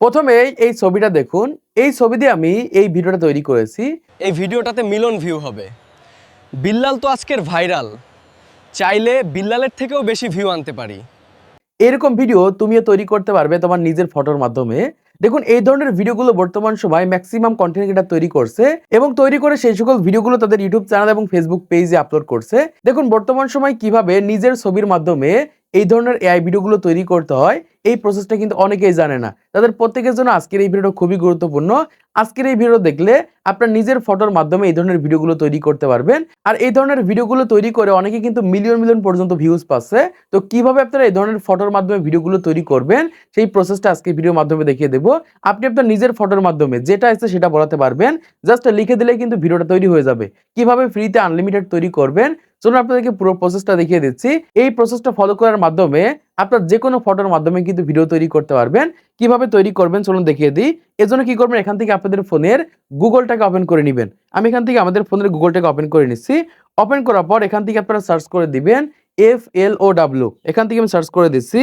প্রথমেই এই ছবিটা দেখুন। এই ছবি দিয়ে আমি এই ভিডিওটা তৈরি করেছি। এই ভিডিওটাতে মিলিয়ন ভিউ হবে। বিল্লাল তো আজকের ভাইরাল, চাইলে বিল্লালের থেকেও বেশি ভিউ আনতে পারি। এরকম ভিডিও তুমিও তৈরি করতে পারবে তোমার নিজের ফটোর মাধ্যমে। দেখুন, এই ধরনের ভিডিওগুলো বর্তমান সময় ম্যাক্সিমাম কন্টেন্ট ক্রিয়েটর তৈরি করছে এবং তৈরি করে সেই সকল ভিডিওগুলো তাদের ইউটিউব চ্যানেল এবং ফেসবুক পেজে আপলোড করছে। দেখুন, বর্তমান সময় কিভাবে নিজের ছবির মাধ্যমে এই ধরনের এআই ভিডিওগুলো তৈরি করতে হয়, এই প্রসেসটা কিন্তু অনেকেই জানে না। তাদের প্রত্যেকের জন্য আজকের এই ভিডিওটা খুবই গুরুত্বপূর্ণ। আজকের এই ভিডিও দেখলে আপনার নিজের ফটোর মাধ্যমে এই ধরনের ভিডিওগুলো তৈরি করতে পারবেন। আর এই ধরনের ভিডিওগুলো তৈরি করে অনেকে কিন্তু মিলিয়ন মিলিয়ন পর্যন্ত ভিউজ পাচ্ছে। তো কিভাবে আপনারা এই ধরনের ফটোর মাধ্যমে ভিডিওগুলো তৈরি করবেন, সেই প্রসেসটা আজকে ভিডিওর মাধ্যমে দেখিয়ে দেবো। আপনি আপনার নিজের ফটোর মাধ্যমে যেটা আছে সেটা বলাতে পারবেন, জাস্ট লিখে দিলেই কিন্তু ভিডিওটা তৈরি হয়ে যাবে। কিভাবে ফ্রিতে আনলিমিটেড তৈরি করবেন, চলুন আপনাদেরকে পুরো প্রসেসটা দেখিয়ে দিচ্ছি। এই প্রসেসটা ফলো করার মাধ্যমে আপনার যে কোনো ফটোর মাধ্যমে কিন্তু ভিডিও তৈরি করতে পারবেন। কিভাবে তৈরি করবেন চলুন দেখিয়ে দিই। এজন্য কি করবেন, এখান থেকে আপনাদের ফোনের গুগলটাকে ওপেন করে নেবেন। আমি এখান থেকে আমাদের ফোনের গুগলটাকে ওপেন করে নিচ্ছি। ওপেন করার পর এখান থেকে আপনারা সার্চ করে দিবেন FLOW। এখান থেকে আমি সার্চ করে দিচ্ছি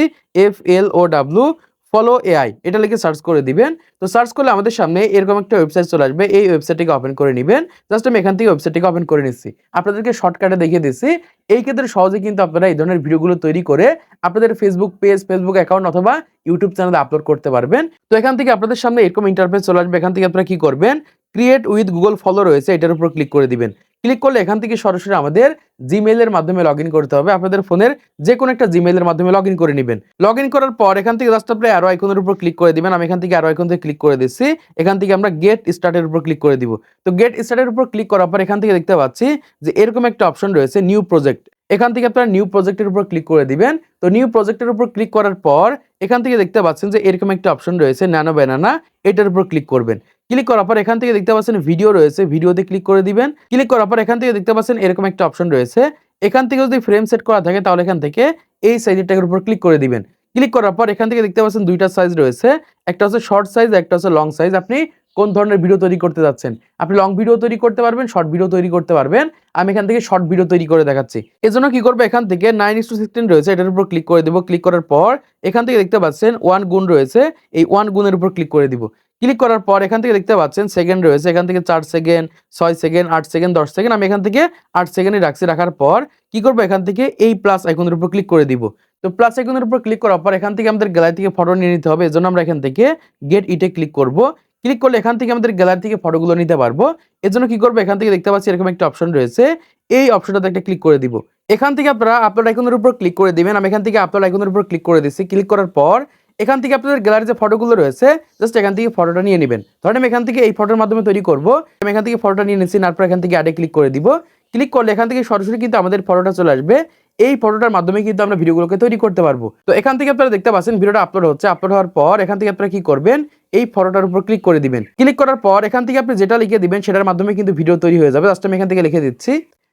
FLOW ফলো এআই, এটা লিখে সার্চ করে দিবেন। তো সার্চ করলে আমাদের সামনে এরকম একটা ওয়েবসাইট চলে আসবে। এই ওয়েবসাইটটিকে ওপেন করে নেবেন। জাস্ট আমি এখান থেকে ওয়েবসাইটটিকে ওপেন করে নিচ্ছি। আপনাদেরকে শর্টকাটে দেখিয়ে দিচ্ছি। এই ক্ষেত্রে সহজে কিন্তু আপনারা এই ধরনের ভিডিওগুলো তৈরি করে আপনাদের ফেসবুক পেজ, ফেসবুক অ্যাকাউন্ট অথবা ইউটিউব চ্যানেলে আপলোড করতে পারবেন। তো এখান থেকে আপনাদের সামনে এরকম ইন্টারফেস চলে আসবে। এখান থেকে আপনারা কি করবেন, ক্রিয়েট উইথ গুগল ফলো রয়েছে, এটার উপর ক্লিক করে দিবেন। ক্লিক করলে এখান থেকে সরাসরি আমাদের জিমেইলের মাধ্যমে লগইন করতে হবে। আপনাদের ফোনের যে কোনো একটা জিমেইলের মাধ্যমে লগইন করে নেবেন। লগইন করার পর এখান থেকে জাস্ট আপনি অ্যারো আইকনের উপর ক্লিক করে দিবেন। আমি এখান থেকে অ্যারো আইকন থেকে ক্লিক করে দিচ্ছি। এখান থেকে আমরা গেট স্টার্টের উপর ক্লিক করে দিব। তো গেট স্টার্টের উপর ক্লিক করার পর এখান থেকে দেখতে পাচ্ছি যে এরকম একটা অপশন রয়েছে নিউ প্রজেক্ট। এখান থেকে আপনারা নিউ প্রজেক্টের উপর ক্লিক করে দিবেন। তো নিউ প্রজেক্টের উপর ক্লিক করার পর এখান থেকে দেখতে পাচ্ছেন যে এরকম একটা অপশন রয়েছে ন্যানো ব্যানানা, এটার উপর ক্লিক করবেন। ক্লিক করার পর এখান থেকে দেখতে পাচ্ছেন ভিডিও রয়েছে, ভিডিওতে ক্লিক করে দিবেন। ক্লিক করার পর এখান থেকে দেখতে পাচ্ছেন এরকম একটা অপশন রয়েছে। এখান থেকে যদি ফ্রেম সেট করা থাকে তাহলে এখান থেকে এই সাইজের ট্যাগের উপর ক্লিক করে দিবেন। ক্লিক করার পর এখান থেকে দেখতে পাচ্ছেন দুইটা সাইজ রয়েছে, একটা হচ্ছে শর্ট সাইজ, একটা হচ্ছে লং সাইজ। আপনি কোন ধরনের ভিডিও তৈরি করতে যাচ্ছেন, আপনি লং ভিডিও তৈরি করতে পারবেন, শর্ট ভিডিও তৈরি করতে পারবেন। আমি এখান থেকে শর্ট ভিডিও তৈরি করে দেখাচ্ছি। এজন্য কি করবো, এখান থেকে 9:16 রয়েছে, এটার উপর ক্লিক করে দিব। ক্লিক করার পর এখান থেকে দেখতে পাচ্ছেন 1 গুণ রয়েছে, এই 1 গুণের উপর ক্লিক করে দিব। ক্লিক করার পর এখান থেকে দেখতে পাচ্ছেন সেকেন্ড রয়েছে, এখান থেকে 4 সেকেন্ড, 6 সেকেন্ড, 8 সেকেন্ড, 10 সেকেন্ড। আমি এখান থেকে 8 সেকেন্ডে রাখছি। রাখার পর কি করবো, এখান থেকে এই প্লাস আইকনের উপর ক্লিক করে দিব। তো প্লাস আইকনের উপর ক্লিক করার পর এখান থেকে আমাদের গ্যালারি থেকে ফটো নিয়ে নিতে হবে। এজন্য আমরা এখান থেকে গেট ইটে ক্লিক করব। ক্লিক করলে এখান থেকে আমাদের গ্যালারি থেকে ফটোগুলো নিতে পারবো। এজন্য কি করবো, এখান থেকে দেখতে পাচ্ছি এরকম একটা অপশন রয়েছে, এই অপশনটাতে একটা ক্লিক করে দিব। এখান থেকে আপনারা আপলোড আইকনের উপর ক্লিক করে দিবেন। আমি এখান থেকে আপলোড আইকনের উপর ক্লিক করে দিচ্ছি। ক্লিক করার পর এখান থেকে আপনাদের গ্যালারি যে ফটোগুলো রয়েছে জাস্ট এখান থেকে ফটোটা নিয়ে নেবেন। ধরেন আমি এখান থেকে এই ফটোর মাধ্যমে তৈরি করব। আমি এখান থেকে ফটোটা নিয়ে নিচ্ছি, তারপর এখান থেকে অ্যাডে ক্লিক করে দিব। ক্লিক করলে এখান থেকে সরাসরি কিন্তু আমাদের ফটোটা চলে আসবে। এই ফটোটার মাধ্যমে কিন্তু আমরা ভিডিওগুলোকে তৈরি করতে পারবো। তো এখান থেকে আপনারা দেখতে পাচ্ছেন ভিডিওটা আপলোড হচ্ছে। আপলোড হওয়ার পর এখান থেকে আপনারা কি করবেন, এই ফটোটার উপর ক্লিক করে দিবেন। ক্লিক করার পর এখান থেকে আপনি যেটা লিখে দিবেন সেটার মাধ্যমে কিন্তু ভিডিও তৈরি হয়ে যাবে। জাস্ট আমি এখান থেকে লিখে দিচ্ছি।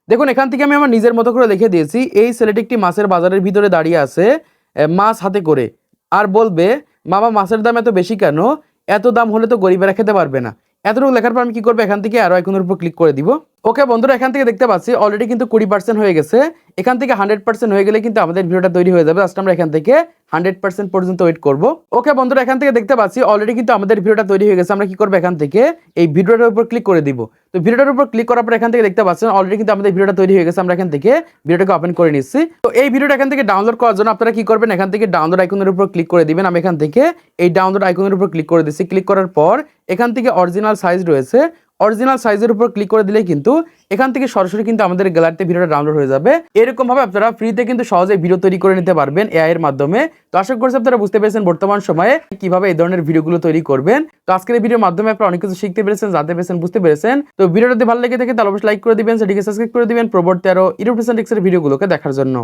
দেখুন, এখান থেকে আমি আমার নিজের মতো করে লিখে দিয়েছি, এই ছেলেটি একটি মাছের বাজারের ভিতরে দাঁড়িয়ে আছে, মাছ হাতে করে, আর বলবে মামা মাছের দাম এত বেশি কেন, এত দাম হলে তো গরিবেরা খেতে পারবে না। এতটুকু লেখার পর আমি কি করবো, এখান থেকে আরো আইকনের উপর ক্লিক করে দিব। ওকে বন্ধুরা, এখান থেকে দেখতে পাচ্ছি অলরেডি কিন্তু 20% হয়ে গেছে। এখান থেকে 100% হয়ে গেলে কিন্তু আমাদের ভিডিওটা তৈরি হয়ে যাবে। জাস্ট আমরা এখান থেকে 100% পর্যন্ত ওয়েট করব। ওকে বন্ধুরা, এখান থেকে দেখতে পাচ্ছি অলরেডি কিন্তু আমাদের ভিডিওটা তৈরি হয়ে গেছে। আমরা কি করবো, এখান থেকে এই ভিডিওটার উপর ক্লিক করে দিব। তো ভিডিওটার উপর ক্লিক করার পর এখান থেকে দেখতে পাচ্ছেন অলরেডি কিন্তু আমাদের ভিডিওটা তৈরি হয়ে গেছে। আমরা এখান থেকে ভিডিওটাকে ওপেন করে নিচ্ছি। তো এই ভিডিওটা এখান থেকে ডাউনলোড করার জন্য আপনারা কি করবেন, এখান থেকে ডাউনলোড আইকনের উপর ক্লিক করে দিবেন। আমি এখান থেকে এই ডাউনলোড আইকনের উপর ক্লিক করে দিচ্ছি। ক্লিক করার পর এখান থেকে অরিজিনাল সাইজ রয়েছে, অরিজিনাল সাইজের উপর ক্লিক করে দিলে কিন্তু এখান থেকে সরাসরি কিন্তু আমাদের গ্যালারিতে ভিডিওটা ডাউনলোড হয়ে যাবে। এরকম ভাবে আপনারা ফ্রিতে কিন্তু সহজে ভিডিও তৈরি করে নিতে পারবেন এআই এর মাধ্যমে। তো আশা করছি আপনারা বুঝতে পেরেছেন বর্তমান সময়ে কিভাবে এই ধরনের ভিডিওগুলো তৈরি করবেন। তো আজকের এই ভিডিওর মাধ্যমে আপনারা অনেক কিছু শিখতে পেরেছেন, জানতে পেরেছেন, বুঝতে পেরেছেন। তো ভিডিওটা যদি ভালো লেগে থাকে তাহলে অবশ্যই লাইক করে দিবেন, সেটিকে সাবস্ক্রাইব করে দিবেন পরবর্তী আরো ইউটিউব টিপস এর ভিডিওগুলোকে দেখার জন্য।